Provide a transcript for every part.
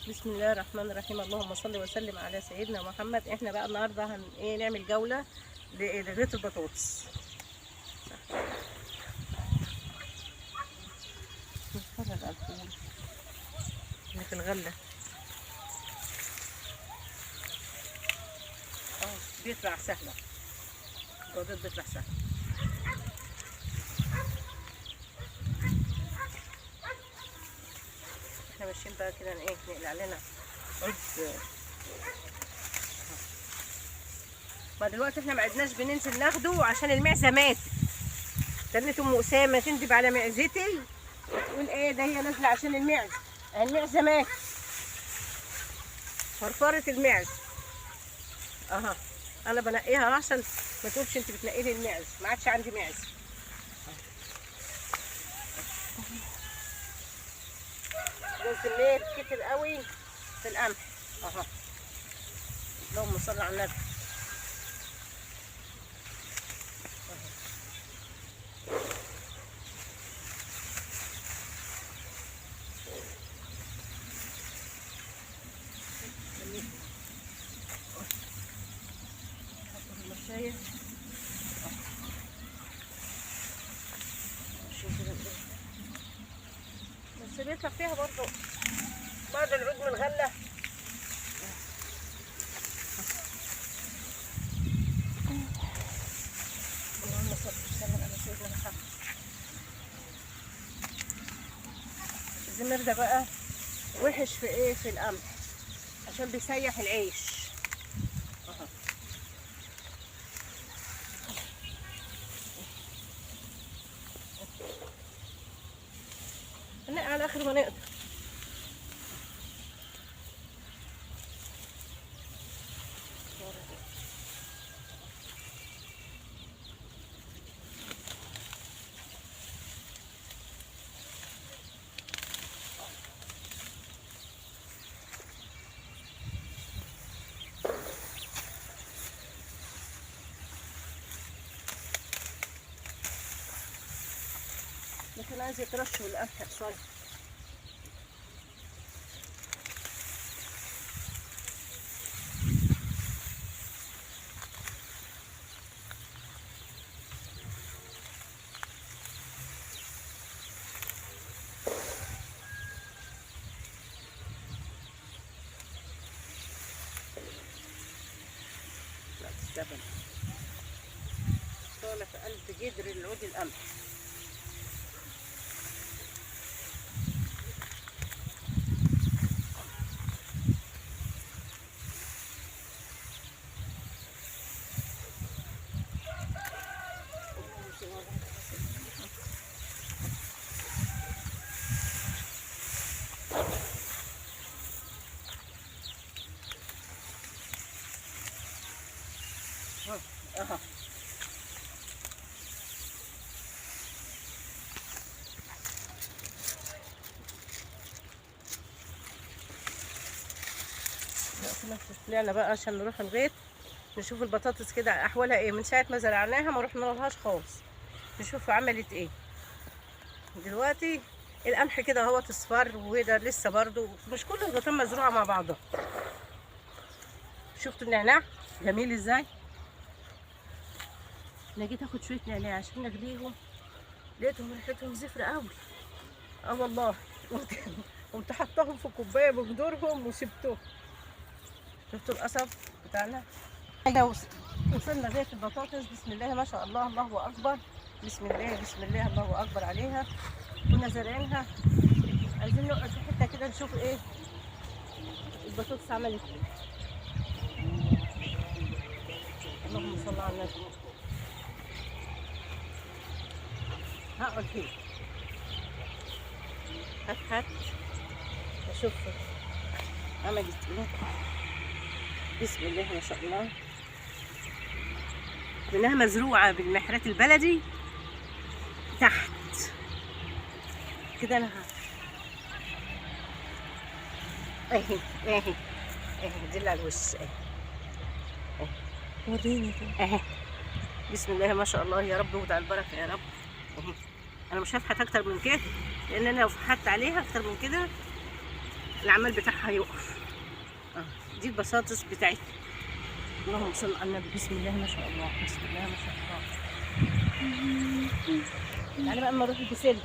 بسم الله الرحمن الرحيم. اللهم صل وسلم على سيدنا محمد. احنا بقى النهارده نعمل جوله لغيط البطاطس. نتفرج على الفول اللي في الغله. بيطلع سهله، البطاطس بيطلع سهله. احنا ماشيين بقى كده نقلع لنا عود. ما دلوقتي احنا ما عدناش بننزل ناخده عشان المعزه ماتت. كانت ام اسامه تندب على معزتي وتقول ايه ده هي نازله عشان المعزه. المعزه ماتت، فرفرت المعزه. انا بنقيها عشان ما تقولش انت بتنقي لي المعزه. ما عادش عندي معزه. جوز الليل كتر قوي في القمح. اللهم صل على النبي. بس بيطلع فيها برضه بعد العود من الغله. اللهم صل وسلم على سيدنا محمد. الزمر ده بقى وحش في ايه؟ في القمح، عشان بيسيح العيش. نقع على اخر ما نقدر. لكن عايز يترش بالقمح بصراحه. لا تستبن، طالع في قلب جدر العود القمح. طلعنا بقى عشان نروح الغيط نشوف البطاطس كده احوالها ايه. من ساعه ما زرعناها ما رحنا لهاش خالص، نشوف عملت ايه. دلوقتي القمح كده اهو اصفر، وده لسه برضو مش كل الغيطان مزروعه مع بعضها. شفتوا النعناع جميل ازاي؟ انا جيت اخد شويه نعناع عشان نغليهم، لقيتهم ريحتهم زفر قوي. والله قمت حطاهم في كوبايه بجدورهم وسبتهم. شفتوا القصب بتاعنا؟ وصلنا بيت البطاطس. بسم الله ما شاء الله، الله اكبر. بسم الله بسم الله، الله اكبر عليها. كنا زارعينها، عايزين نقعد في حته كده نشوف ايه البطاطس عملت ايه. اللهم صل على النبي. هقعد فيه. هات اشوف عملت ايه. بسم الله ما شاء الله. منها مزروعه بالمحرات البلدي تحت كده. انا اهي دي على الوش اهي. وريني كده اهي. بسم الله ما شاء الله، يا رب وضع البركه يا رب. اهي انا مش هفحت اكتر من كده، لان انا لو فحت عليها اكتر من كده العمل بتاعها هيقف. دي البطاطس بتاعتي. اللهم صل على النبي. بسم الله ما شاء الله، بسم الله ما شاء الله. تعالى بقى اما اروح البسله.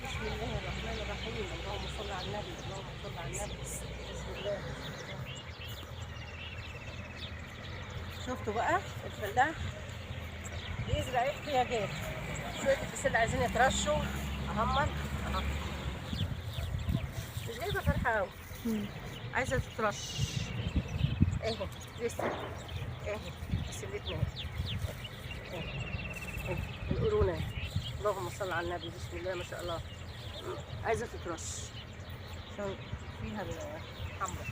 بسم الله الرحمن الرحيم. اللهم صل على النبي، اللهم صل على النبي. بسم الله. شفتوا بقى الفلاح بيزرع احتياجات. شوية البسلة عايزين يترشوا. اهمر اهو. مش جايبة فرحة اوي، عايزة تترش. اهي لسه اهي بسلتنا اهي القرونة. اللهم صل على النبي. بسم الله ما شاء الله. عايزة تترش عشان فيها الحمرا.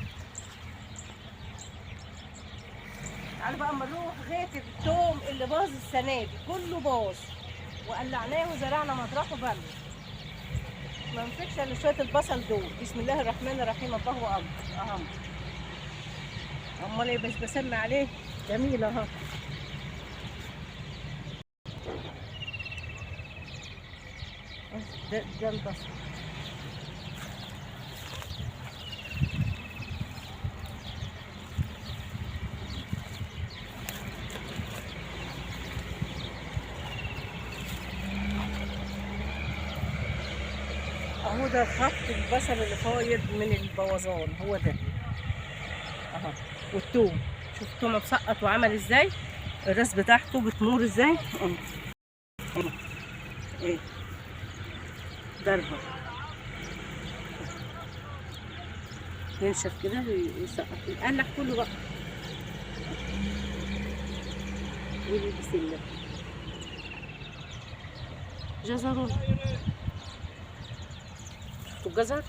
تعالوا بقى اما نروح غيط التوم اللي باظ السنه دي، كله باظ وقلعناه وزرعنا مطرحه بل ما نفكش الا شويه البصل دول. بسم الله الرحمن الرحيم. الله اكبر. اهم امال ايه بس بسمي عليه. جميل اهو. ده البصل. اهو ده خط البصل اللي فايض من البوظان، هو ده اهو. والثوم، شوف الثوم مسقط وعمل ازاي، الراس بتاعته بتنور ازاي. ايه ضربه ينشف كده يسقط يقلع كله بقى. والبسله جزرون. شفتوا الجزر؟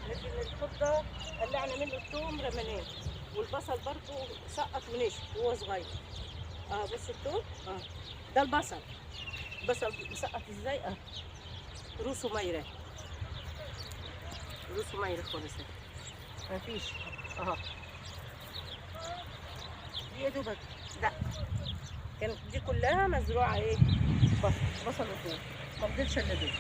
لكن الخضة قلعنا منه الثوم رميناه، والبصل برضه سقط ونشف وهو صغير. بص الثوم ده البصل. البصل مسقط ازاي. روسه مايره، روسه مايره خالص. مفيش دي يا دوبك. لا كانت دي كلها مزروعه ايه، بصل وثوم، ما فضلش الا دول.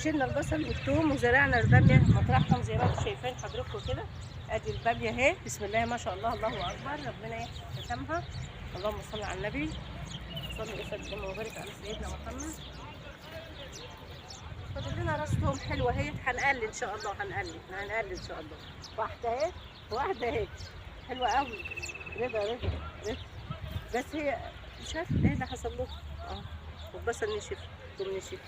شلنا البصل والثوم وزرعنا الباميه مطرحهم زي ما انتم شايفين حضراتكم كده. ادي الباميه اهي. بسم الله ما شاء الله. الله اكبر. ربنا يحفظ ختامها. اللهم صل على النبي. صلي وسلم وبارك على سيدنا محمد. فاضل لنا راس توم حلوه اهي. هنقلل ان شاء الله. هنقلل ان شاء الله. واحده اهي واحده اهي حلوه قوي. رضا بس هي مش عارفه ايه اللي حصل له. والبصل نشف، الثوم نشف.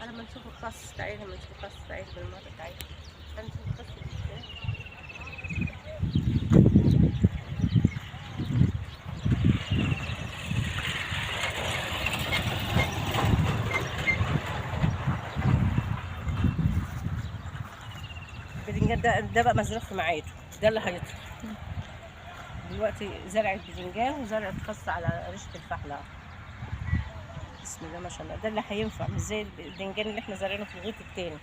لما نشوف الخس تعالي، لما نشوف الخس تعالي بالمره تعالي. هنشوف الخس ازاي. الباذنجان ده بقى مزروع في ميعاده، ده اللي هيطلع دلوقتي. زرعة باذنجان وزرعة خس على ريشة الفحلة. بسم الله ما شاء الله. ده اللي هينفع، مش زي الباذنجان اللي احنا زارعينه في الغيط التاني.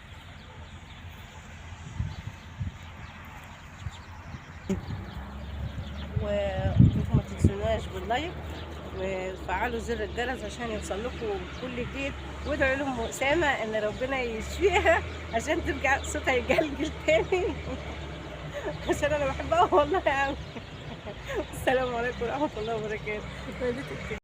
وما تنسوناش باللايك وفعلوا زر الجرس عشان يوصل لكم كل جديد. وادعوا لهم اسامه ان ربنا يشفيها عشان ترجع صوتها يجلجل تاني عشان انا بحبها والله قوي. السلام عليكم ورحمه الله وبركاته.